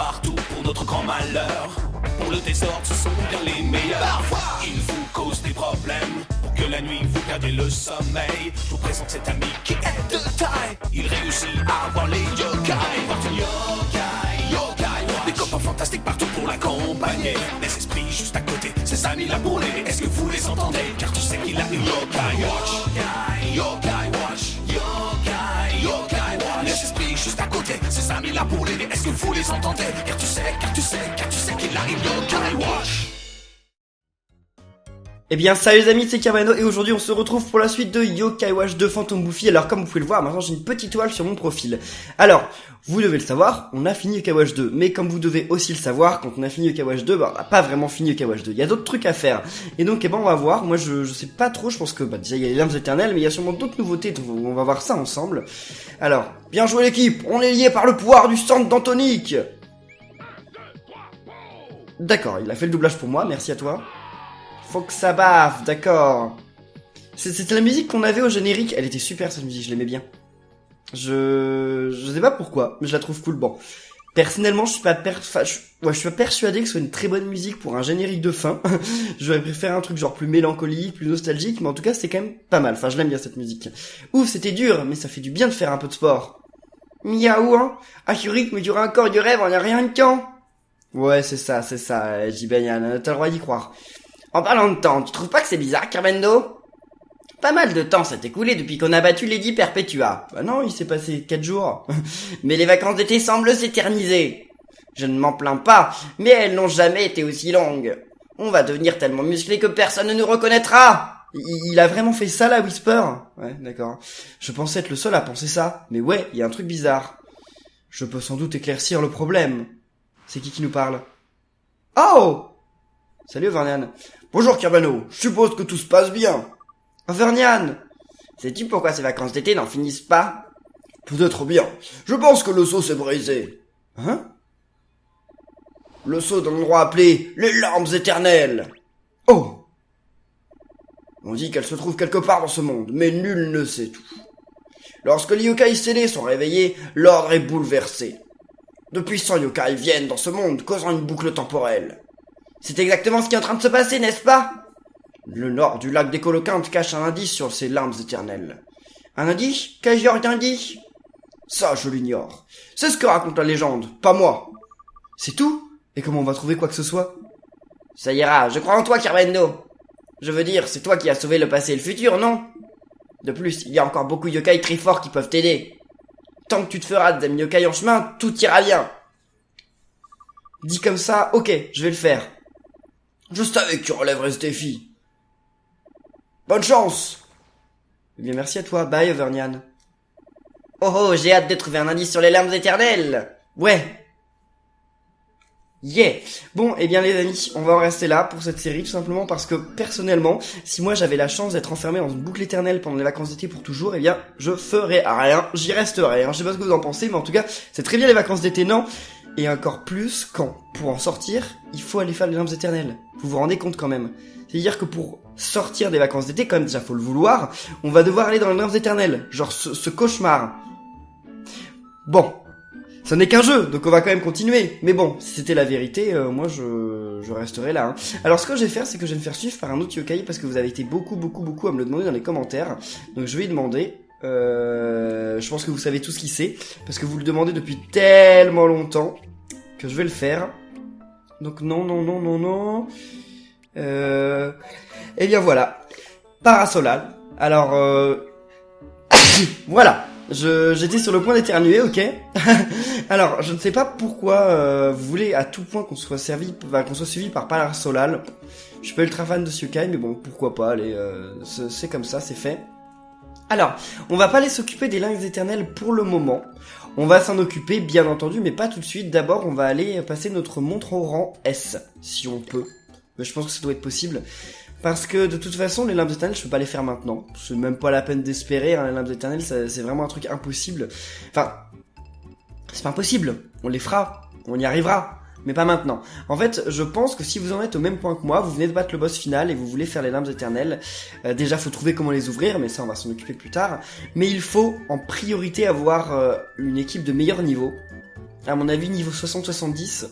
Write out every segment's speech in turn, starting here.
partout pour notre grand malheur. Pour le désordre, ce sont bien les meilleurs. Parfois, ils vous causent des problèmes. Pour que la nuit vous perdiez le sommeil, je vous présente cet ami qui est de taille. Il réussit à avoir les yokai. Porte une yokai, yokai watch. Des copains fantastiques partout pour l'accompagner. Des esprits juste à côté, ses amis là pour l'aider. Est-ce que vous les entendez? Car tu sais qu'il a une yokai watch. Yokai, yokai watch. Yokai, yokai watch. Les esprits juste à côté, ses amis là pour l'aider. Est-ce que vous les entendez? Car tu sais qu'il a une yokai watch. Eh bien salut les amis, c'est Kerbano et aujourd'hui on se retrouve pour la suite de Yokai Watch de Phantom Buffy. Alors comme vous pouvez le voir, maintenant j'ai une petite toile sur mon profil. Alors, vous devez le savoir, on a fini Yokai Watch 2, mais comme vous devez aussi le savoir, quand on a fini Yokai Watch 2, on n'a pas vraiment fini Yokai Watch 2, il y a d'autres trucs à faire. Et donc on va voir, moi je sais pas trop, je pense que déjà il y a les lames éternelles, mais il y a sûrement d'autres nouveautés, donc on va voir ça ensemble. Alors, bien joué l'équipe, on est lié par le pouvoir du centre d'Antonique. D'accord, il a fait le doublage pour moi, merci à toi. Faut que ça baffe, d'accord. C'était la musique qu'on avait au générique. Elle était super cette musique, je l'aimais bien. Je sais pas pourquoi, mais je la trouve cool. Bon, personnellement, je suis pas persuadé que ce soit une très bonne musique pour un générique de fin. J'aurais préféré un truc genre plus mélancolique, plus nostalgique, mais en tout cas, c'est quand même pas mal. Enfin, je l'aime bien cette musique. Ouf, c'était dur, mais ça fait du bien de faire un peu de sport. Miaou, hein. À ce rythme du corps du rêve, on n'y a rien de temps. Ouais, c'est ça, Jibanyan, t'as le droit d'y croire. En parlant de temps, tu trouves pas que c'est bizarre, Kerbendo? Pas mal de temps s'est écoulé depuis qu'on a battu Lady Perpetua. Bah non, il s'est passé 4 jours. Mais les vacances d'été semblent s'éterniser. Je ne m'en plains pas, mais elles n'ont jamais été aussi longues. On va devenir tellement musclés que personne ne nous reconnaîtra. Il a vraiment fait ça, là, Whisper? Ouais, d'accord. Je pensais être le seul à penser ça. Mais ouais, il y a un truc bizarre. Je peux sans doute éclaircir le problème. C'est qui nous parle? Oh! Salut, Vernian. Bonjour Kerbano, je suppose que tout se passe bien. Vernian, sais-tu pourquoi ces vacances d'été n'en finissent pas? Peut-être bien. Je pense que le seau s'est brisé. Hein? Le seau d'un endroit appelé les larmes éternelles. Oh! On dit qu'elles se trouvent quelque part dans ce monde, mais nul ne sait tout. Lorsque les yokai scellés sont réveillés, l'ordre est bouleversé. De puissants yokai viennent dans ce monde, causant une boucle temporelle. C'est exactement ce qui est en train de se passer, n'est-ce pas? Le nord du lac des Coloquintes cache un indice sur ces larmes éternelles. Un indice qu'ai-je rien dit? Ça, je l'ignore. C'est ce que raconte la légende, pas moi. C'est tout? Et comment on va trouver quoi que ce soit? Ça ira, je crois en toi, Kerbendo. Je veux dire, c'est toi qui as sauvé le passé et le futur, non? De plus, il y a encore beaucoup de yokai très forts qui peuvent t'aider. Tant que tu te feras des amis yokai en chemin, tout ira bien. Dit comme ça, ok, je vais le faire. Je savais que tu relèverais ce défi. Bonne chance. Eh bien, merci à toi. Bye, Vernian. Oh, j'ai hâte de trouver un indice sur les larmes éternelles. Ouais. Yeah. Bon, eh bien, les amis, on va en rester là pour cette série, tout simplement parce que, personnellement, si moi j'avais la chance d'être enfermé dans une boucle éternelle pendant les vacances d'été pour toujours, eh bien, je ferais rien. J'y resterai. Je sais pas ce que vous en pensez, mais en tout cas, c'est très bien les vacances d'été, non? Et encore plus quand, pour en sortir, il faut aller faire les larmes éternelles. Vous vous rendez compte quand même. C'est-à-dire que pour sortir des vacances d'été, quand même déjà faut le vouloir, on va devoir aller dans les larmes éternelles. Genre ce cauchemar. Bon, ça n'est qu'un jeu, donc on va quand même continuer. Mais bon, si c'était la vérité, moi je resterai là. Alors ce que je vais faire, c'est que je vais me faire suivre par un autre yokai, parce que vous avez été beaucoup à me le demander dans les commentaires. Donc je vais lui demander... je pense que vous savez tout ce qu'il sait, parce que vous le demandez depuis tellement longtemps que je vais le faire. Donc non. Et bien voilà, Parasolal. Alors voilà, j'étais sur le point d'éternuer, ok. Alors je ne sais pas pourquoi vous voulez à tout point qu'on soit suivi par Parasolal. Je suis pas ultra fan de ce yokai, mais bon, pourquoi pas. Allez, c'est comme ça, c'est fait. Alors, on va pas aller s'occuper des larmes éternelles pour le moment. On va s'en occuper, bien entendu, mais pas tout de suite. D'abord, on va aller passer notre montre au rang S, si on peut. Mais je pense que ça doit être possible. Parce que, de toute façon, les larmes éternelles, je peux pas les faire maintenant. C'est même pas la peine d'espérer, hein, les larmes éternelles, c'est vraiment un truc impossible. Enfin, c'est pas impossible. On les fera. On y arrivera. Mais pas maintenant. En fait, je pense que si vous en êtes au même point que moi, vous venez de battre le boss final et vous voulez faire les larmes éternelles, déjà faut trouver comment les ouvrir, mais ça on va s'en occuper plus tard. Mais il faut en priorité avoir une équipe de meilleur niveau. À mon avis, niveau 60-70,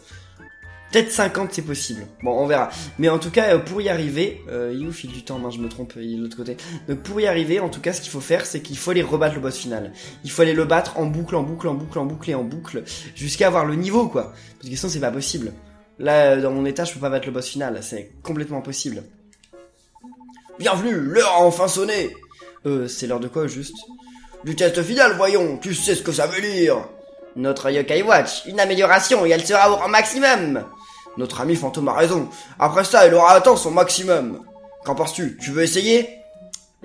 peut-être 50 c'est possible. Bon, on verra. Mais en tout cas, pour y arriver, il est où fil du temps, je me trompe, il est de l'autre côté. Donc pour y arriver, en tout cas, ce qu'il faut faire, c'est qu'il faut aller rebattre le boss final. Il faut aller le battre en boucle, en boucle, en boucle, en boucle et en boucle, jusqu'à avoir le niveau, quoi. Parce que sinon, c'est pas possible. Là, dans mon état, je peux pas battre le boss final, c'est complètement impossible. Bienvenue, l'heure a enfin sonné. C'est l'heure de quoi, au juste? Du test final, voyons, tu sais ce que ça veut dire. Notre Yokai Watch, une amélioration et elle sera au rang maximum. Notre ami fantôme a raison. Après ça, il aura atteint son maximum. Qu'en penses-tu? Tu veux essayer?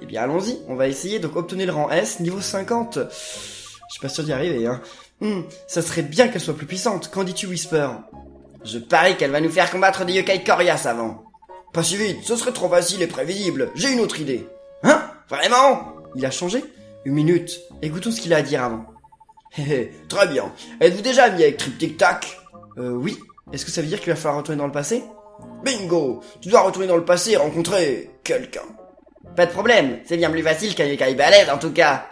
Eh bien, allons-y. On va essayer. Donc, obtenez le rang S, niveau 50. Je suis pas sûr d'y arriver, hein. Ça serait bien qu'elle soit plus puissante. Qu'en dis-tu, Whisper? Je parie qu'elle va nous faire combattre des yokai coriaces avant. Pas si vite, ce serait trop facile et prévisible. J'ai une autre idée. Hein? Vraiment? Il a changé? Une minute. Écoutons ce qu'il a à dire avant. Très bien. Êtes-vous déjà ami avec Trip Tac? Oui. Est-ce que ça veut dire qu'il va falloir retourner dans le passé? Bingo! Tu dois retourner dans le passé et rencontrer quelqu'un. Pas de problème, c'est bien plus facile qu'un yokai balèze en tout cas.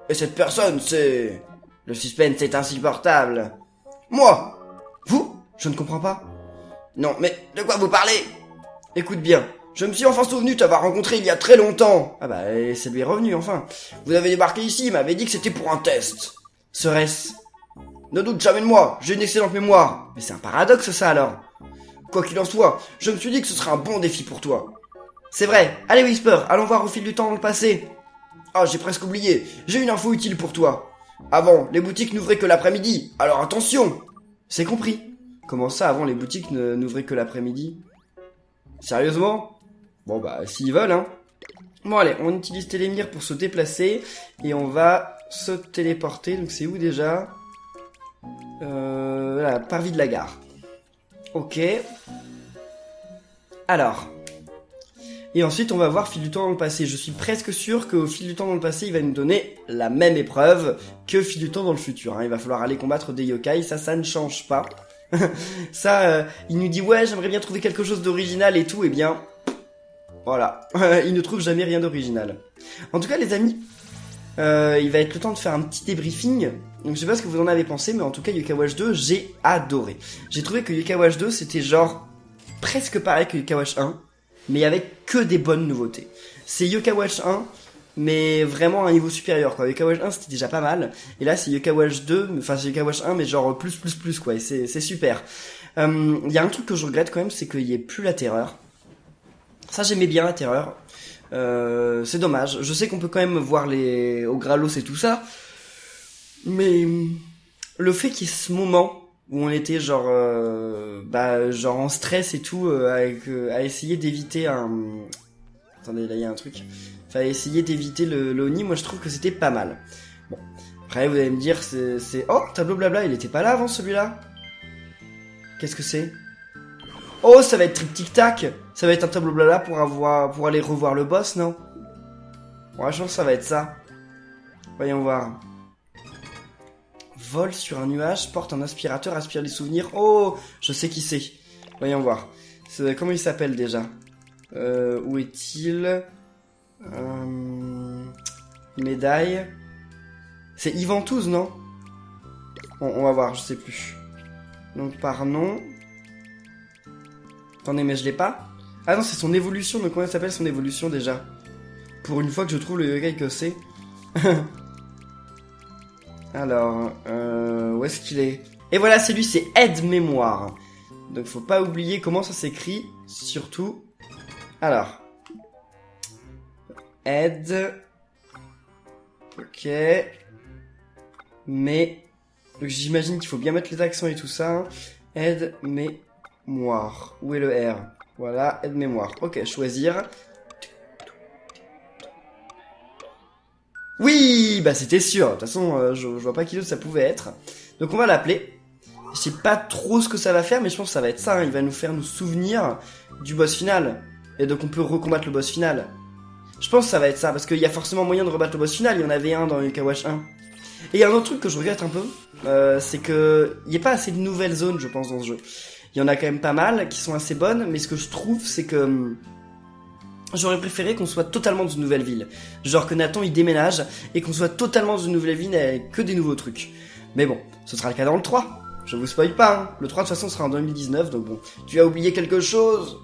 Et cette personne, c'est... Le suspense est insupportable. Moi? Vous? Je ne comprends pas. Non, mais de quoi vous parlez? Écoute bien, je me suis enfin souvenu t'avoir rencontré il y a très longtemps. Ah bah, et ça lui est revenu enfin. Vous avez débarqué ici, il m'avait dit que c'était pour un test. Serait-ce? Ne doute jamais de moi, j'ai une excellente mémoire. Mais c'est un paradoxe ça alors. Quoi qu'il en soit, je me suis dit que ce serait un bon défi pour toi. C'est vrai, allez Whisper, allons voir au fil du temps dans le passé. Ah, j'ai presque oublié, j'ai une info utile pour toi. Avant, les boutiques n'ouvraient que l'après-midi, alors attention. C'est compris. Comment ça, avant, les boutiques n'ouvraient que l'après-midi? Sérieusement? Bon bah, s'ils veulent, hein. Bon allez, on utilise Télémire pour se déplacer, et on va se téléporter, donc c'est où déjà? Voilà, parvis de la gare. Ok. Alors. Et ensuite, on va voir fil du temps dans le passé. Je suis presque sûr qu'au fil du temps dans le passé, il va nous donner la même épreuve que fil du temps dans le futur. Hein. Il va falloir aller combattre des yokai, ça ne change pas. Ça, il nous dit ouais, j'aimerais bien trouver quelque chose d'original et tout, et bien, voilà, il ne trouve jamais rien d'original. En tout cas, les amis, il va être le temps de faire un petit débriefing. Donc je sais pas ce que vous en avez pensé, mais en tout cas, Yokai Watch 2, j'ai adoré. J'ai trouvé que Yokai Watch 2, c'était genre presque pareil que Yokai Watch 1, mais avec que des bonnes nouveautés. C'est Yokai Watch 1, mais vraiment à un niveau supérieur, quoi. Yokai Watch 1, c'était déjà pas mal. Et là, c'est Yokai Watch 2, enfin, c'est Yokai Watch 1, mais genre plus, quoi. Et c'est super. Il y a un truc que je regrette quand même, c'est qu'il y ait plus la terreur. Ça, j'aimais bien la terreur. C'est dommage. Je sais qu'on peut quand même voir les au Gralos et tout ça. Mais le fait qu'il y ait ce moment où on était genre genre en stress et tout, à essayer d'éviter un... Attendez, là il y a un truc. Fallait essayer d'éviter le Oni, moi je trouve que c'était pas mal. Bon, après vous allez me dire, c'est... Oh, tableau blabla, il était pas là avant celui-là? Qu'est-ce que c'est? Oh, ça va être Trip Tic Tac. Ça va être un tableau blabla pour aller revoir le boss, non? Bon, je pense que ça va être ça. Voyons voir. Vole sur un nuage, porte un aspirateur, aspire les souvenirs. Oh, je sais qui c'est. Voyons voir. Comment il s'appelle déjà? Où est-il? Médaille. C'est Yvan Touze, non? Bon, on va voir, je sais plus. Donc par nom. Attendez, mais je l'ai pas. Ah non, c'est son évolution, donc comment s'appelle son évolution déjà? Pour une fois que je trouve le yokai que c'est. Alors, où est-ce qu'il est? Et voilà, c'est lui, c'est Aide-Mémoire. Donc faut pas oublier comment ça s'écrit, surtout. Alors. Aide. Ok. Mais. Donc j'imagine qu'il faut bien mettre les accents et tout ça. Hein. Aide-Mémoire. Où est le R? Voilà, Aide-Mémoire. Ok, choisir. Oui, bah c'était sûr. De toute façon, je vois pas qui d'autre ça pouvait être. Donc on va l'appeler. Je sais pas trop ce que ça va faire, mais je pense que ça va être ça. Hein. Il va nous faire nous souvenir du boss final. Et donc on peut recombattre le boss final. Je pense que ça va être ça, parce qu'il y a forcément moyen de rebattre le boss final. Il y en avait un dans Yokai Watch 1. Et il y a un autre truc que je regrette un peu. C'est que il n'y a pas assez de nouvelles zones, je pense, dans ce jeu. Il y en a quand même pas mal qui sont assez bonnes, mais ce que je trouve, c'est que... J'aurais préféré qu'on soit totalement dans une nouvelle ville. Genre que Nathan il déménage et qu'on soit totalement dans une nouvelle ville avec que des nouveaux trucs. Mais bon, ce sera le cas dans le 3. Je vous spoil pas, hein. Le 3 de toute façon sera en 2019, donc bon. Tu as oublié quelque chose?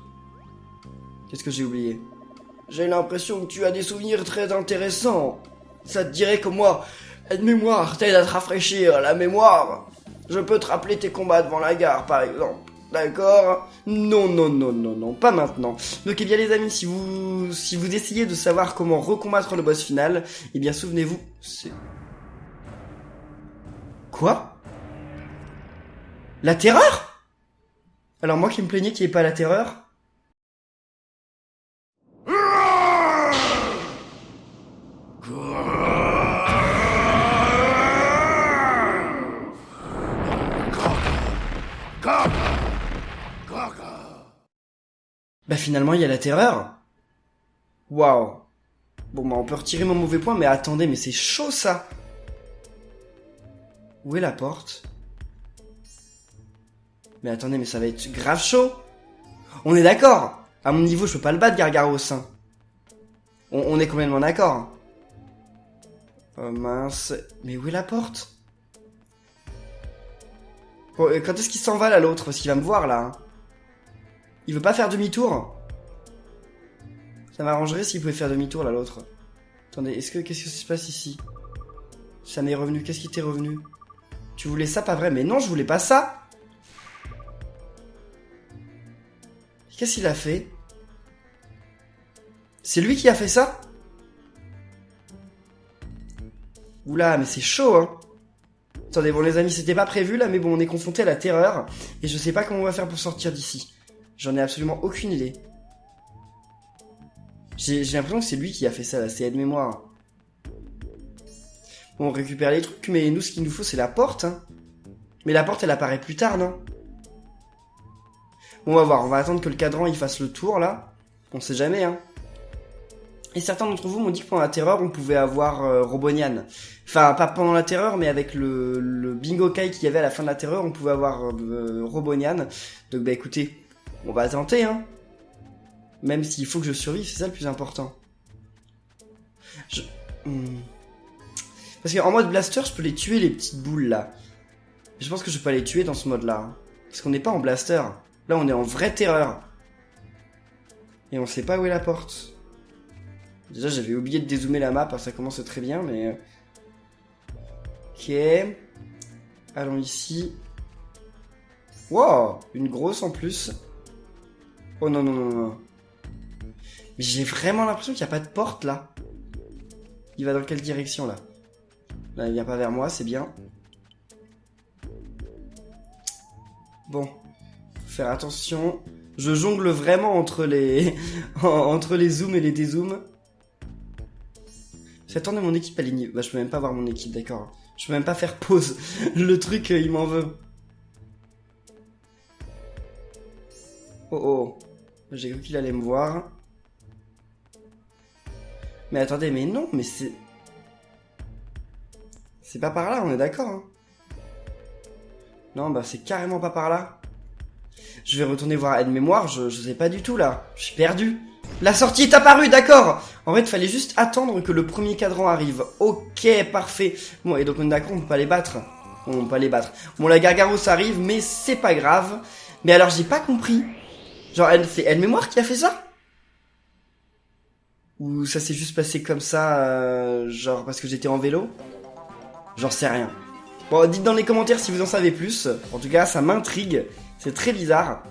Qu'est-ce que j'ai oublié? J'ai l'impression que tu as des souvenirs très intéressants. Ça te dirait que moi, aide-mémoire t'aide à te rafraîchir la mémoire. Je peux te rappeler tes combats devant la gare, par exemple. D'accord? Non, non, non, non, non, pas maintenant. Donc, eh bien, les amis, si vous essayez de savoir comment recombattre le boss final, eh bien, souvenez-vous, c'est... Quoi? La terreur? Alors, moi qui me plaignais qu'il n'y ait pas la terreur... Bah finalement il y a la terreur. Waouh. Bon bah on peut retirer mon mauvais point, mais attendez, mais c'est chaud ça. Où est la porte? Mais attendez, mais ça va être grave chaud. On est d'accord. À mon niveau je peux pas le battre Gargaros. Hein. On est complètement d'accord. Oh mince. Mais où est la porte? Bon, quand est-ce qu'il s'en va là l'autre? Parce qu'il va me voir là. Hein. Il veut pas faire demi-tour? Ça m'arrangerait s'il pouvait faire demi-tour là l'autre. Attendez, qu'est-ce que se passe ici? Ça m'est revenu, qu'est-ce qui t'est revenu? Tu voulais ça, pas vrai? Mais non, je voulais pas ça. Qu'est-ce qu'il a fait? C'est lui qui a fait ça? Oula, mais c'est chaud, hein. Attendez, bon les amis, c'était pas prévu là, mais bon, on est confronté à la terreur. Et je sais pas comment on va faire pour sortir d'ici. J'en ai absolument aucune idée. J'ai l'impression que c'est lui qui a fait ça, là. C'est aide-mémoire. Bon, on récupère les trucs, mais nous, ce qu'il nous faut, c'est la porte. Hein. Mais la porte, elle apparaît plus tard, non? Bon, on va voir. On va attendre que le cadran, il fasse le tour, là. On sait jamais, hein. Et certains d'entre vous m'ont dit que pendant la terreur, on pouvait avoir Robonian. Enfin, pas pendant la terreur, mais avec le bingo kai qu'il y avait à la fin de la terreur, on pouvait avoir Robonian. Donc, bah écoutez... On va tenter, hein. Même s'il faut que je survive, c'est ça le plus important. Parce qu'en mode blaster, je peux les tuer, les petites boules, là. Je pense que je peux pas les tuer dans ce mode-là. Hein. Parce qu'on n'est pas en blaster. Là, on est en vraie terreur. Et on sait pas où est la porte. Déjà, j'avais oublié de dézoomer la map, ça commence très bien, mais... Ok. Allons ici. Wow, une grosse en plus. Oh non, non, non, non. Mais j'ai vraiment l'impression qu'il n'y a pas de porte, là. Il va dans quelle direction, là? Là, il vient pas vers moi, c'est bien. Bon. Faut faire attention. Je jongle vraiment entre les... entre les zooms et les dézooms. Attendez, mon équipe, elle est... Bah, je peux même pas voir mon équipe, d'accord. Je peux même pas faire pause. Le truc, il m'en veut. Oh oh. J'ai cru qu'il allait me voir. Mais attendez, mais non, mais c'est... C'est pas par là, on est d'accord, hein. Non, bah c'est carrément pas par là. Je vais retourner voir aide-mémoire, je sais pas du tout, là. Je suis perdu. La sortie est apparue, d'accord. En fait, il fallait juste attendre que le premier cadran arrive. Ok, parfait. Bon, et donc on est d'accord, on peut pas les battre. On peut pas les battre. Bon, la Gargaros arrive, mais c'est pas grave. Mais alors, j'ai pas compris. Genre, c'est aide-mémoire qui a fait ça? Ou ça s'est juste passé comme ça, genre parce que j'étais en vélo? J'en sais rien. Bon, dites dans les commentaires si vous en savez plus. En tout cas, ça m'intrigue. C'est très bizarre.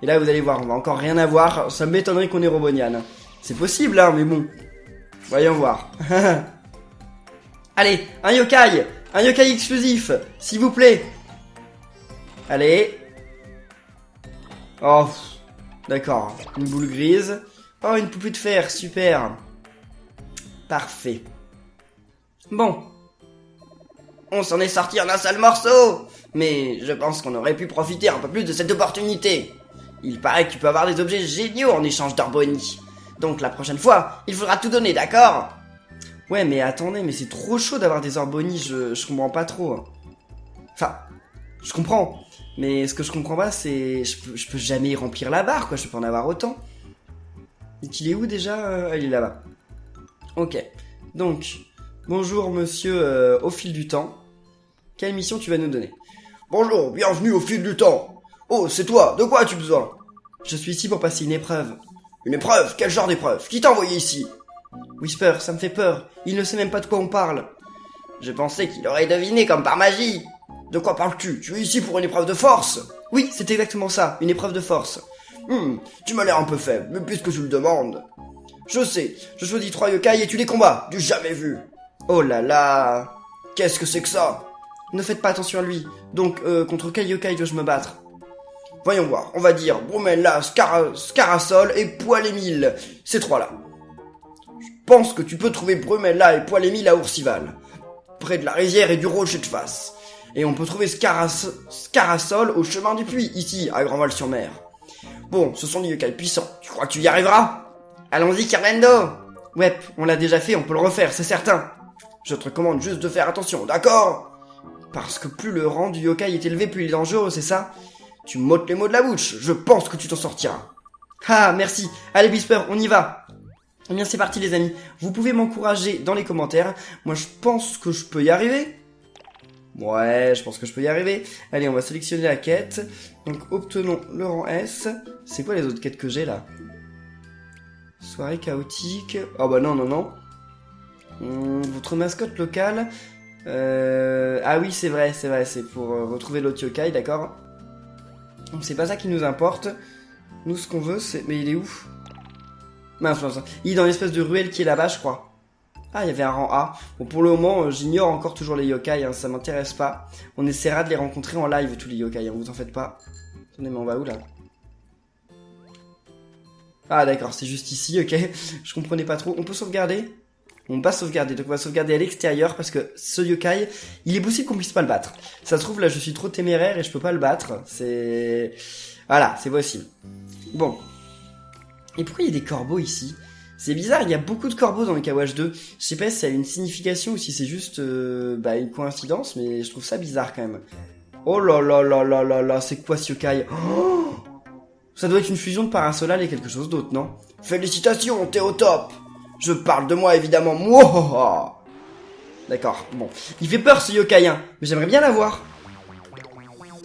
Et là, vous allez voir, on va encore rien avoir. Ça m'étonnerait qu'on ait Robonian. C'est possible, hein, mais bon. Voyons voir. Allez, un yokai! Un yokai exclusif, s'il vous plaît. Allez. Oh, d'accord. Une boule grise. Oh, une poupée de fer, super. Parfait. Bon. On s'en est sorti en un seul morceau. Mais je pense qu'on aurait pu profiter un peu plus de cette opportunité. Il paraît que tu peux avoir des objets géniaux en échange d'Orboni. Donc la prochaine fois, il faudra tout donner, d'accord? Ouais, mais attendez, mais c'est trop chaud d'avoir des Orboni, je comprends pas trop. Enfin, je comprends. Mais ce que je comprends pas, c'est... Je peux jamais remplir la barre, quoi, je peux pas en avoir autant. Et qu'il est où déjà? Il est là-bas. Ok. Donc, bonjour monsieur au fil du temps. Quelle mission tu vas nous donner? Bonjour, bienvenue au fil du temps. Oh, c'est toi, de quoi as-tu besoin? Je suis ici pour passer une épreuve. Une épreuve? Quel genre d'épreuve? Qui t'a envoyé ici? Whisper, ça me fait peur. Il ne sait même pas de quoi on parle. Je pensais qu'il aurait deviné comme par magie. De quoi parles-tu? Tu es ici pour une épreuve de force? Oui, c'est exactement ça, une épreuve de force. Tu m'as l'air un peu faible, mais puisque tu le demandes. Je sais, je choisis 3 yokai et tu les combats, du jamais vu. Oh là là, qu'est-ce que c'est que ça? Ne faites pas attention à lui. Donc, contre quel yokai dois-je me battre? Voyons voir, on va dire Brumella, Scarasol et Poil-Émile. Ces 3-là. Je pense que tu peux trouver Brumella et Poil-Émile à Oursival, près de la rizière et du rocher de face. Et on peut trouver Scarasol au chemin du puits, ici, à Grandval-sur-Mer. Bon, ce sont des yokai puissants. Tu crois que tu y arriveras? Allons-y, Carlendo. Ouais, on l'a déjà fait, on peut le refaire, c'est certain. Je te recommande juste de faire attention, d'accord? Parce que plus le rang du yokai est élevé, plus il est dangereux, c'est ça? Tu m'ôtes les mots de la bouche, je pense que tu t'en sortiras. Ah, merci. Allez, Whisper, on y va. Eh bien, c'est parti, les amis. Vous pouvez m'encourager dans les commentaires. Moi, je pense que je peux y arriver. Ouais, je pense que je peux y arriver. Allez, on va sélectionner la quête. Donc, obtenons le rang S. C'est quoi les autres quêtes que j'ai, là? Soirée chaotique. Oh bah non, non, non. Votre mascotte locale. Ah oui, c'est vrai, c'est pour retrouver l'autre yokai, d'accord. Donc c'est pas ça qui nous importe. Nous, ce qu'on veut, c'est... Mais il est où? Mince. Il est dans l'espèce de ruelle qui est là-bas, je crois. Ah, il y avait un rang A. Bon, pour le moment, j'ignore encore toujours les yokai, hein, ça m'intéresse pas. On essaiera de les rencontrer en live, tous les yokai, hein, vous en faites pas. Attendez, mais on va où, là? Ah, d'accord, c'est juste ici, ok. Je comprenais pas trop. On peut sauvegarder? On va sauvegarder, donc on va sauvegarder à l'extérieur, parce que ce yokai, il est possible qu'on puisse pas le battre. Ça se trouve, là, je suis trop téméraire et je peux pas le battre. C'est... Voilà, c'est possible. Bon. Et pourquoi il y a des corbeaux ici? C'est bizarre, il y a beaucoup de corbeaux dans le Yokai 2. Je sais pas si ça a une signification ou si c'est juste une coïncidence, mais je trouve ça bizarre quand même. Oh là là là là là là, c'est quoi ce yokai? Oh, ça doit être une fusion de Parasolal et quelque chose d'autre, non? Félicitations, t'es au top! Je parle de moi évidemment, moi. D'accord, bon. Il fait peur ce yokai, hein, mais j'aimerais bien l'avoir.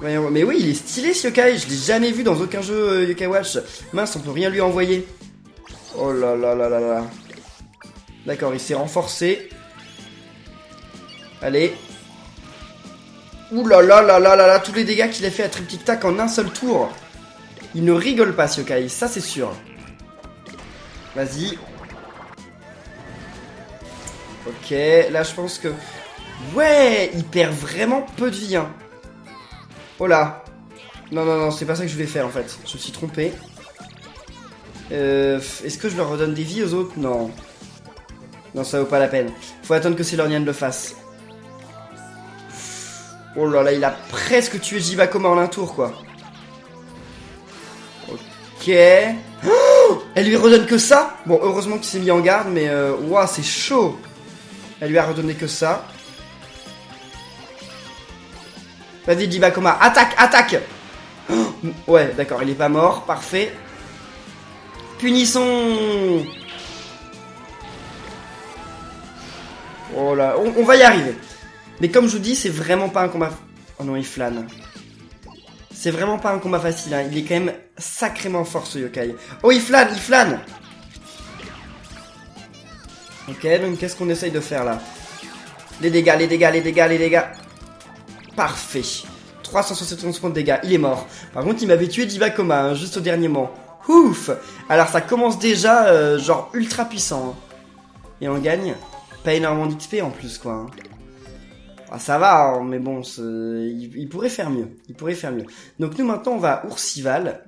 Mais oui, il est stylé ce yokai, je l'ai jamais vu dans aucun jeu Yokai Watch. Mince, on peut rien lui envoyer. Oh là là là là là. D'accord, il s'est renforcé. Allez. Ouh là là là là là là, tous les dégâts qu'il a fait à Triptyque Tac en un seul tour. Il ne rigole pas ce yokai, ça c'est sûr. Vas-y. Ok, là je pense que... Ouais, il perd vraiment peu de vie, hein. Oh là. Non, non, non, c'est pas ça que je voulais faire en fait. Je me suis trompé. Est-ce que je leur redonne des vies aux autres? Non. Non, ça vaut pas la peine. Faut attendre que Sailor Nian le fasse. Oh là là, il a presque tué Jibakoma en un tour, quoi. Ok. Oh, elle lui redonne que ça? Bon, heureusement qu'il s'est mis en garde, mais... Ouah, c'est chaud. Elle lui a redonné que ça. Vas-y, Jibakoma, attaque, attaque. Oh, ouais, d'accord, il est pas mort, parfait. Punissons. Oh là, on va y arriver. Mais comme je vous dis, c'est vraiment pas un combat... Oh non, il flâne. C'est vraiment pas un combat facile, hein. Il est quand même sacrément fort, ce yokai. Oh, il flâne, il flâne. Ok, donc qu'est-ce qu'on essaye de faire, là? Les dégâts, les dégâts, les dégâts, les dégâts. Parfait. 371 points de dégâts, il est mort. Par contre, il m'avait tué Jibakoma, hein, juste au dernier moment. Ouf. Alors, ça commence déjà, genre, ultra puissant. Hein. Et on gagne pas énormément d'XP en plus, quoi. Hein. Ah, ça va, hein, mais bon, il pourrait faire mieux. Il pourrait faire mieux. Donc, nous, maintenant, on va à Oursival.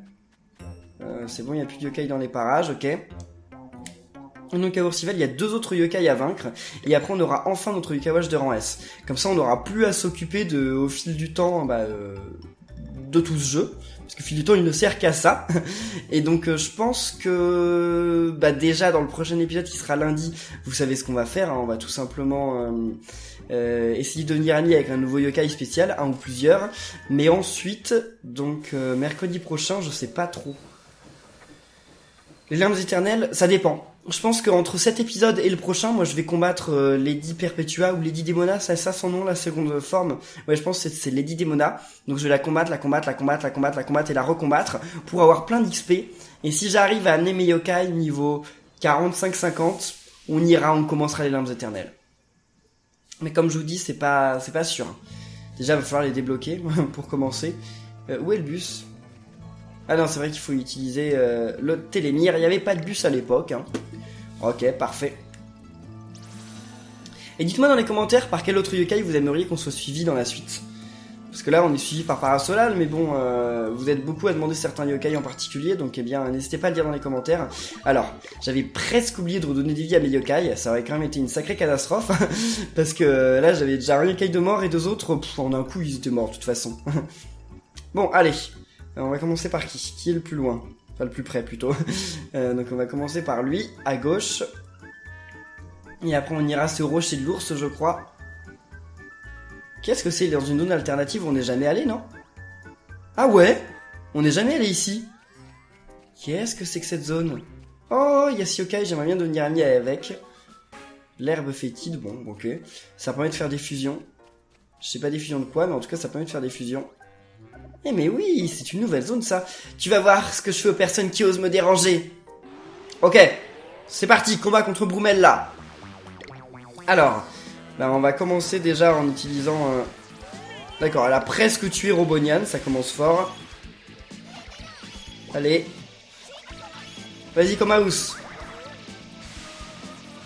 C'est bon, il n'y a plus de yokai dans les parages, ok. Donc, à Oursival, il y a 2 autres yokai à vaincre. Et après, on aura enfin notre Yokai Watch de rang S. Comme ça, on n'aura plus à s'occuper au fil du temps, de tout ce jeu. Parce que fil du temps, il ne sert qu'à ça. Et donc, je pense que déjà dans le prochain épisode qui sera lundi, vous savez ce qu'on va faire. Hein, on va tout simplement essayer de devenir ami avec un nouveau yokai spécial, un ou plusieurs. Mais ensuite, donc mercredi prochain, je sais pas trop. Les larmes éternelles, ça dépend. Je pense qu'entre cet épisode et le prochain, moi je vais combattre Lady Perpetua ou Lady Demona, c'est ça son nom, la seconde forme. Ouais, je pense que c'est Lady Demona. Donc je vais la combattre et la recombattre pour avoir plein d'XP. Et si j'arrive à amener mes yokai niveau 45-50, on commencera les limbes éternelles. Mais comme je vous dis, c'est pas sûr. Déjà, il va falloir les débloquer pour commencer. Où est le bus ? Ah non, c'est vrai qu'il faut utiliser le télémire. Il n'y avait pas de bus à l'époque. Hein. Ok, parfait. Et dites-moi dans les commentaires par quel autre yokai vous aimeriez qu'on soit suivi dans la suite. Parce que là, on est suivi par Parasolal, mais bon, vous êtes beaucoup à demander certains yokai en particulier, donc eh bien, n'hésitez pas à le dire dans les commentaires. Alors, j'avais presque oublié de redonner des vies à mes yokai, ça aurait quand même été une sacrée catastrophe, parce que là, j'avais déjà un yokai de mort et deux autres, en un coup, ils étaient morts de toute façon. Bon, allez, on va commencer par qui ? Qui est le plus loin ? Enfin, le plus près plutôt. Donc on va commencer par lui, à gauche. Et après, on ira se rocher de l'ours, je crois. Qu'est-ce que c'est dans une zone alternative où on n'est jamais allé, non ? Ah ouais ? On n'est jamais allé ici. Qu'est-ce que c'est que cette zone ? Oh, il y a ce yokai, j'aimerais bien devenir ami avec. L'herbe fétide, bon, ok. Ça permet de faire des fusions. Je sais pas des fusions de quoi, mais en tout cas, ça permet de faire des fusions. Eh mais oui, c'est une nouvelle zone, ça. Tu vas voir ce que je fais aux personnes qui osent me déranger. Ok, c'est parti, combat contre Broumella. Alors... Bah on va commencer déjà en utilisant... D'accord, elle a presque tué Robonian, ça commence fort. Allez. Vas-y Komaous.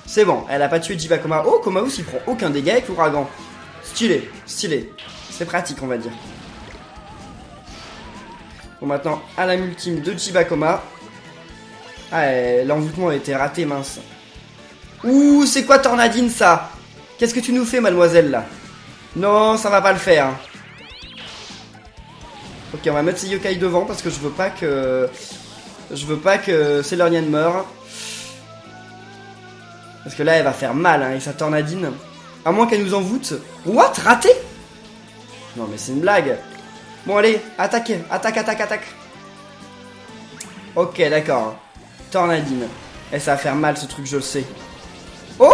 C'est bon, elle a pas tué Jibakoma. Oh, Komaous il prend aucun dégât avec l'ouragan. Stylé, stylé. C'est pratique on va dire. Bon maintenant, à la ultime de Jibakoma. Ah, l'envoûtement a été raté, mince. Ouh, c'est quoi Tornadine ça ? Qu'est-ce que tu nous fais, mademoiselle, là ? Non, ça va pas le faire. Ok, on va mettre ces yokai devant parce que je veux pas que... Sailor Nyan meure. Parce que là, elle va faire mal, hein, avec sa tornadine. À moins qu'elle nous envoûte. What ? Raté ? Non, mais c'est une blague. Bon, allez, attaque. Ok, d'accord. Tornadine. Et ça va faire mal, ce truc, je le sais. Oh !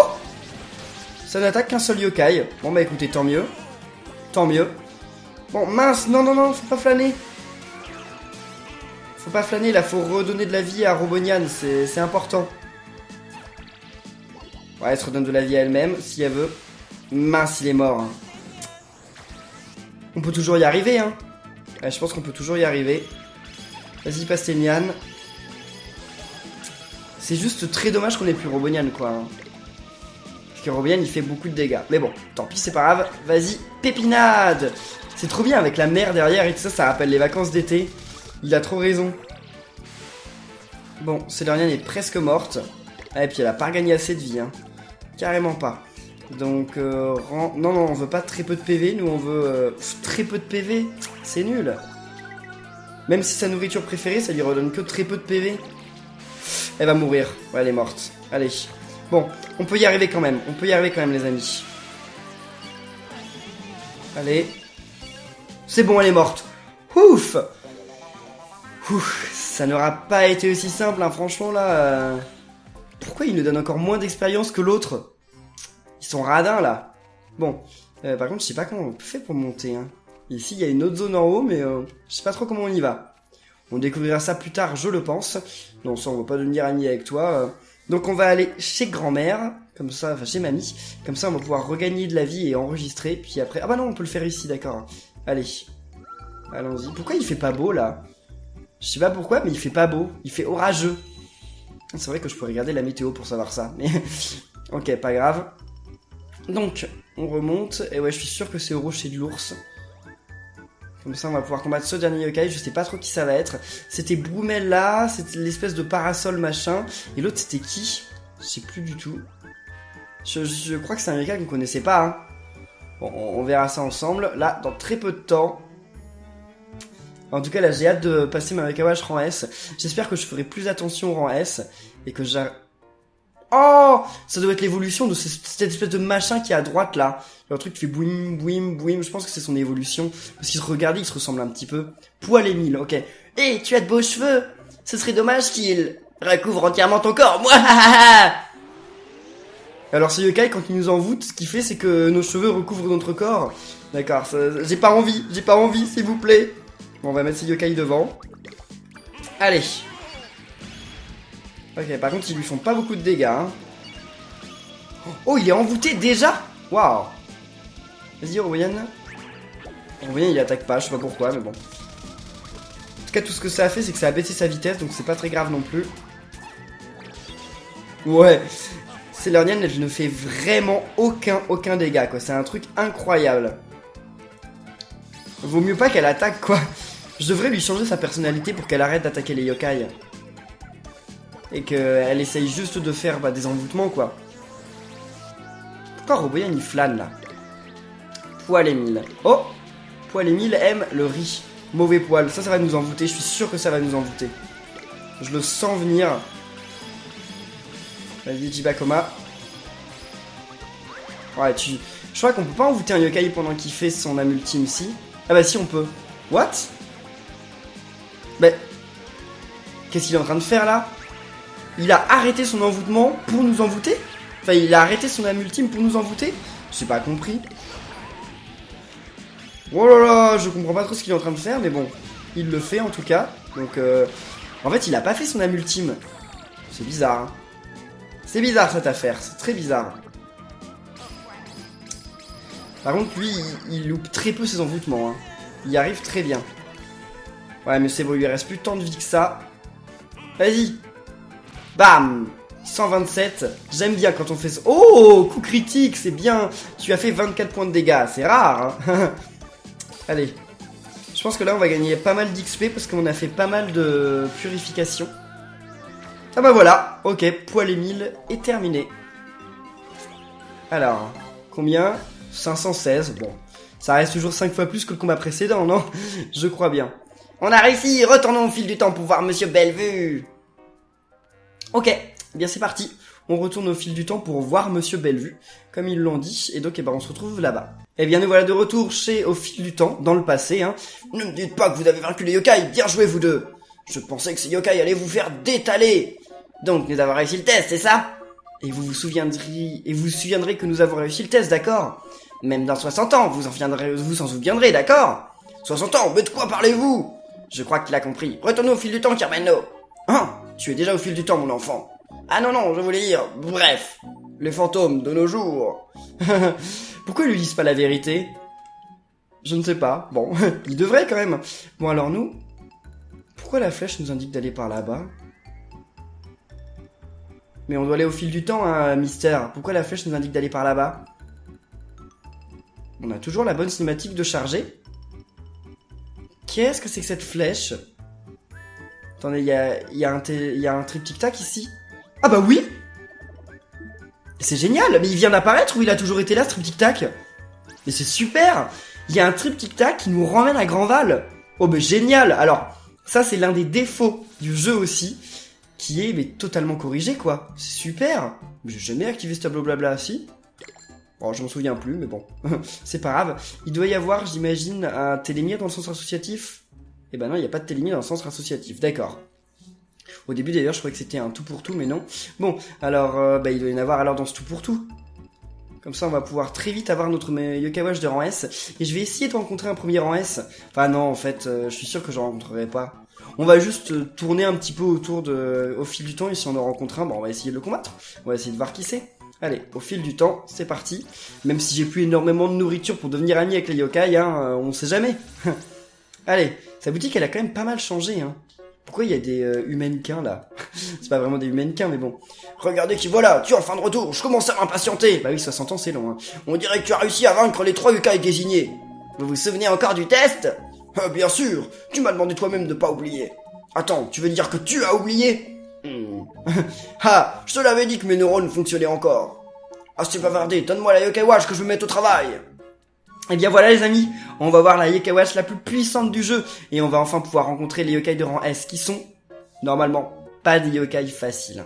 Ça n'attaque qu'un seul yokai. Bon bah écoutez, tant mieux. Tant mieux. Bon, mince, non, faut pas flâner. Faut pas flâner, là, faut redonner de la vie à Robonian, c'est important. Ouais, elle se redonne de la vie à elle-même, si elle veut. Mince, il est mort. Hein. On peut toujours y arriver, hein. Ouais, je pense qu'on peut toujours y arriver. Vas-y, Pastelian. C'est juste très dommage qu'on ait plus Robonian, quoi. Hein. Que Robonian il fait beaucoup de dégâts. Mais bon, tant pis, c'est pas grave. Vas-y, pépinade. C'est trop bien avec la mer derrière et tout ça, ça rappelle les vacances d'été. Il a trop raison. Bon, Sailor Nyan est presque morte. Ah, et puis elle a pas gagné assez de vie, hein. Carrément pas. Donc, non, on veut pas très peu de PV. Nous, on veut très peu de PV. C'est nul. Même si sa nourriture préférée, ça lui redonne que très peu de PV. Elle va mourir. Ouais, elle est morte. Allez. Bon, on peut y arriver quand même. Les amis. Allez. C'est bon, elle est morte. Ouf. Ça n'aura pas été aussi simple, hein. Franchement, là... Pourquoi il nous donne encore moins d'expérience que l'autre ? Ils sont radins, là. Bon. Par contre, je sais pas comment on fait pour monter, hein. Ici, il y a une autre zone en haut, mais je sais pas trop comment on y va. On découvrira ça plus tard, je le pense. Non, ça, on va pas devenir amis avec toi. Donc on va aller chez grand-mère, comme ça, enfin chez mamie, comme ça on va pouvoir regagner de la vie et enregistrer, puis après... Ah bah non, on peut le faire ici, d'accord. Allez, allons-y. Pourquoi il fait pas beau, là ? Je sais pas pourquoi, mais il fait pas beau, il fait orageux. C'est vrai que je pourrais regarder la météo pour savoir ça, mais... Ok, pas grave. Donc, on remonte, et ouais, je suis sûr que c'est au rocher de l'ours. Comme ça, on va pouvoir combattre ce dernier yokai. Je sais pas trop qui ça va être. C'était Broumella, c'était l'espèce de parasol machin. Et l'autre, c'était qui ? Je sais plus du tout. Je crois que c'est un yokai qu'on connaissait pas. Hein. Bon, on verra ça ensemble. Là, dans très peu de temps. En tout cas, là, j'ai hâte de passer ma Wakawash rang S. J'espère que je ferai plus attention au rang S. Et que j'ai... Oh, ça doit être l'évolution de cette espèce de machin qui est à droite là. Il y a un truc qui fait bouim, bouim, bouim. Je pense que c'est son évolution. Parce qu'il se ressemble un petit peu. Poil Émile, ok. Hé, tu as de beaux cheveux. Ce serait dommage qu'il Recouvre entièrement ton corps, moi. Alors ce yokai, quand il nous envoûte, ce qu'il fait, c'est que nos cheveux recouvrent notre corps. D'accord, j'ai pas envie, s'il vous plaît. Bon, on va mettre ces yokai devant. Allez. Ok, par contre, ils lui font pas beaucoup de dégâts. Hein. Oh, il est envoûté déjà. Waouh. Vas-y, Royan. Royan, il attaque pas, je sais pas pourquoi, mais bon. En tout cas, tout ce que ça a fait, c'est que ça a baissé sa vitesse, donc c'est pas très grave non plus. Ouais. Sailor Nian, elle ne fait vraiment aucun dégât, quoi. C'est un truc incroyable. Vaut mieux pas qu'elle attaque, quoi. Je devrais lui changer sa personnalité pour qu'elle arrête d'attaquer les yokai. Et qu'elle essaye juste de faire des envoûtements, quoi. Pourquoi Roboyan, il flâne, là? Poil Émile. Oh! Poil Émile aime le riz. Mauvais poil. Ça va nous envoûter. Je suis sûr que ça va nous envoûter. Je le sens venir. Vas-y, Jibakoma. Ouais, je crois qu'on peut pas envoûter un yokai pendant qu'il fait son âme ultime, si. Ah bah si, on peut. What? Bah... Qu'est-ce qu'il est en train de faire, là? Il a arrêté son envoûtement pour nous envoûter? Enfin, il a arrêté son âme ultime pour nous envoûter? J'ai pas compris. Oh là là, je comprends pas trop ce qu'il est en train de faire, mais bon. Il le fait, en tout cas. Donc, en fait, il a pas fait son âme ultime. C'est bizarre, hein. C'est bizarre cette affaire, c'est très bizarre. Par contre, lui, il loupe très peu ses envoûtements. Hein. Il y arrive très bien. Ouais, mais c'est bon, il lui reste plus tant de vie que ça. Vas-y. Bam 127. J'aime bien quand on fait ça. Oh, coup critique, c'est bien. Tu as fait 24 points de dégâts, c'est rare. Hein. Allez. Je pense que là, on va gagner pas mal d'XP parce qu'on a fait pas mal de purification. Ah bah voilà, ok, Poil Émile est terminé. Alors, combien? 516, bon. Ça reste toujours 5 fois plus que le combat précédent, non? Je crois bien. On a réussi, retournons au fil du temps pour voir Monsieur Bellevue. Ok, eh bien c'est parti. On retourne au fil du temps pour voir Monsieur Bellevue, comme ils l'ont dit, et donc on se retrouve là-bas. Eh bien nous voilà de retour chez Au fil du temps, dans le passé, hein. Ne me dites pas que vous avez vaincu les yokai, bien joué vous deux. Je pensais que ces yokai allaient vous faire détaler. Donc nous avons réussi le test, c'est ça? Et vous vous souviendrez que nous avons réussi le test, d'accord? Même dans 60 ans, vous en souviendrez, d'accord? 60 ans, mais de quoi parlez-vous? Je crois qu'il a compris. Retournons au fil du temps, Kirmeno. Hein? Tu es déjà au fil du temps, mon enfant. Ah non, je voulais dire, bref, les fantômes de nos jours. Pourquoi ils lui disent pas la vérité? Je ne sais pas. Bon, ils devraient quand même. Bon alors nous, pourquoi la flèche nous indique d'aller par là-bas? Mais on doit aller au fil du temps, hein, Mystère. Pourquoi la flèche nous indique d'aller par là-bas? On a toujours la bonne cinématique de charger. Qu'est-ce que c'est que cette flèche? Attendez, il y a un triptyque-tac ici. Ah bah oui! C'est génial! Mais il vient d'apparaître ou il a toujours été là, ce triptyque-tac? Mais c'est super! Il y a un triptyque-tac qui nous ramène à Grandval. Oh bah génial! Alors, ça c'est l'un des défauts du jeu aussi, qui est totalement corrigé, quoi. C'est super. J'ai jamais activé ce tableau blabla, si. Bon, je m'en souviens plus, mais bon. C'est pas grave. Il doit y avoir, j'imagine, un télémire dans le sens associatif. Eh ben non, il n'y a pas de télémire dans le sens associatif. D'accord. Au début, d'ailleurs, je croyais que c'était un tout pour tout, mais non. Bon, alors, il doit y en avoir alors dans ce tout pour tout. Comme ça, on va pouvoir très vite avoir notre Yokai Watch de rang S. Et je vais essayer de rencontrer un premier rang S. Enfin non, en fait, je suis sûr que je ne rencontrerai pas. On va juste tourner un petit peu au fil du temps, et si on en rencontre un, on va essayer de le combattre. On va essayer de voir qui c'est. Allez, au fil du temps, c'est parti. Même si j'ai plus énormément de nourriture pour devenir ami avec les yokai, hein, on sait jamais. Allez, sa boutique, elle a quand même pas mal changé, hein. Pourquoi il y a des humains là? C'est pas vraiment des humains, mais bon. Regardez qui voilà, tu es enfin de retour, je commence à m'impatienter. Bah oui, 60 ans, c'est long, hein. On dirait que tu as réussi à vaincre les 3 yokai désignés. Vous vous souvenez encore du test? Bien sûr, tu m'as demandé toi-même de pas oublier. Attends, tu veux dire que tu as oublié? Ah, je te l'avais dit que mes neurones fonctionnaient encore. Ah, c'est bavardé, donne-moi la Yokai Watch que je me mette au travail. Et bien voilà les amis, on va voir la Yokai Watch la plus puissante du jeu, et on va enfin pouvoir rencontrer les yokai de rang S qui sont, normalement, pas des yokai faciles.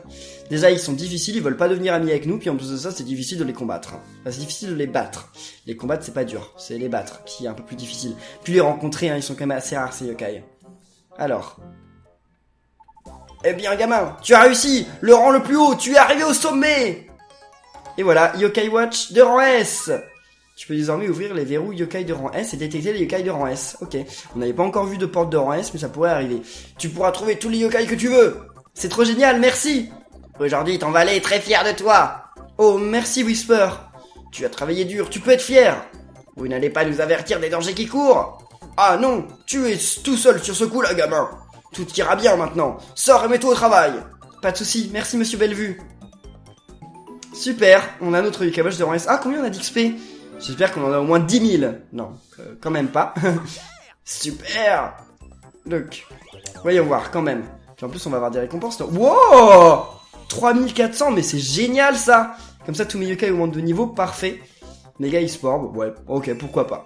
Déjà ils sont difficiles, ils veulent pas devenir amis avec nous, puis en plus de ça c'est difficile de les combattre. Enfin, c'est difficile de les battre. Les combattre c'est pas dur, c'est les battre qui est un peu plus difficile. Puis les rencontrer, hein, ils sont quand même assez rares ces yokai. Alors... Eh bien, gamin, tu as réussi. Le rang le plus haut, tu es arrivé au sommet. Et voilà, Yokai Watch de rang S. Tu peux désormais ouvrir les verrous yokai de rang S et détecter les yokai de rang S. Ok, on n'avait pas encore vu de porte de rang S, mais ça pourrait arriver. Tu pourras trouver tous les yokai que tu veux. C'est trop génial, merci. Aujourd'hui, ton valet est très fier de toi. Oh, merci Whisper. Tu as travaillé dur, tu peux être fier. Vous n'allez pas nous avertir des dangers qui courent? Ah non, tu es tout seul sur ce coup-là, gamin. Tout ira bien maintenant. Sors et mets-toi au travail. Pas de soucis, merci Monsieur Bellevue. Super, on a notre yokai watch de rang S. Ah, combien on a d'XP? J'espère qu'on en a au moins 10 000. Non, quand même pas. Super. Donc, voyons voir quand même. Puis en plus, on va avoir des récompenses. Wow, 3400, mais c'est génial ça. Comme ça, tous mes yokai augmentent de niveau, parfait. Méga e-sport, bon, ouais, ok, pourquoi pas.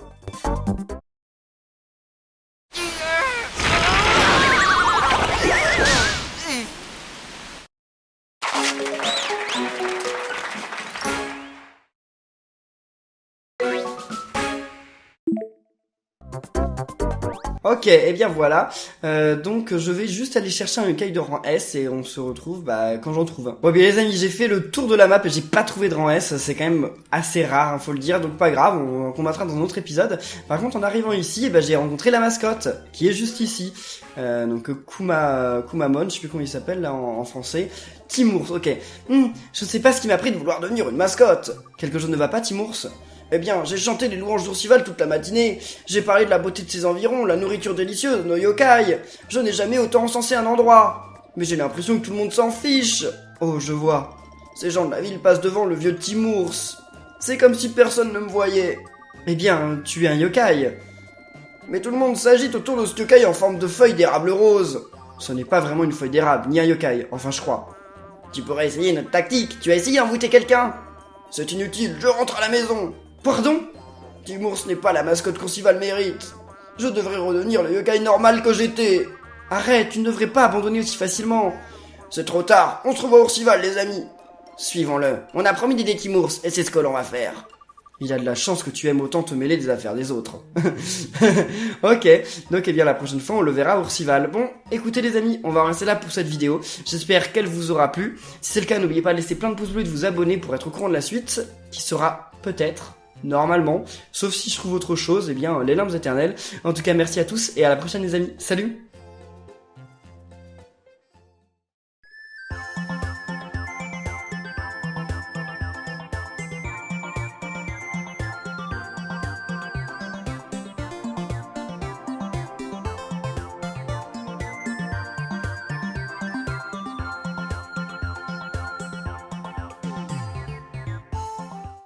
Ok, et bien voilà. Donc je vais juste aller chercher un yokai de rang S et on se retrouve quand j'en trouve un. Bon bien les amis, j'ai fait le tour de la map et j'ai pas trouvé de rang S, c'est quand même assez rare, faut le dire, donc pas grave, on combattra dans un autre épisode. Par contre en arrivant ici, j'ai rencontré la mascotte, qui est juste ici. Donc Kumamon, je sais plus comment il s'appelle là en français. Timours, ok. Je sais pas ce qui m'a pris de vouloir devenir une mascotte. Quelque chose ne va pas, Timours? Eh bien, j'ai chanté les louanges d'Oursival toute la matinée, j'ai parlé de la beauté de ses environs, la nourriture délicieuse, nos yokai. Je n'ai jamais autant encensé un endroit. Mais j'ai l'impression que tout le monde s'en fiche. Oh, je vois. Ces gens de la ville passent devant le vieux Timours. C'est comme si personne ne me voyait. Eh bien, tu es un yokai. Mais tout le monde s'agite autour de ce yokai en forme de feuille d'érable rose. Ce n'est pas vraiment une feuille d'érable, ni un yokai, enfin je crois. Tu pourrais essayer notre tactique, tu as essayé d'envoûter quelqu'un? C'est inutile, je rentre à la maison. Pardon? Timours n'est pas la mascotte qu'Oursival mérite. Je devrais redevenir le yokai normal que j'étais. Arrête, tu ne devrais pas abandonner aussi facilement. C'est trop tard, on se revoit à Oursival les amis. Suivons-le, on a promis d'aider Timours et c'est ce que l'on va faire. Il a de la chance que tu aimes autant te mêler des affaires des autres. Ok, donc eh bien la prochaine fois on le verra à Oursival. Bon, écoutez les amis, on va en rester là pour cette vidéo. J'espère qu'elle vous aura plu. Si c'est le cas, n'oubliez pas de laisser plein de pouces bleus et de vous abonner pour être au courant de la suite, qui sera peut-être, normalement, sauf si je trouve autre chose, eh bien les limbes éternelles. En tout cas, merci à tous et à la prochaine les amis. Salut!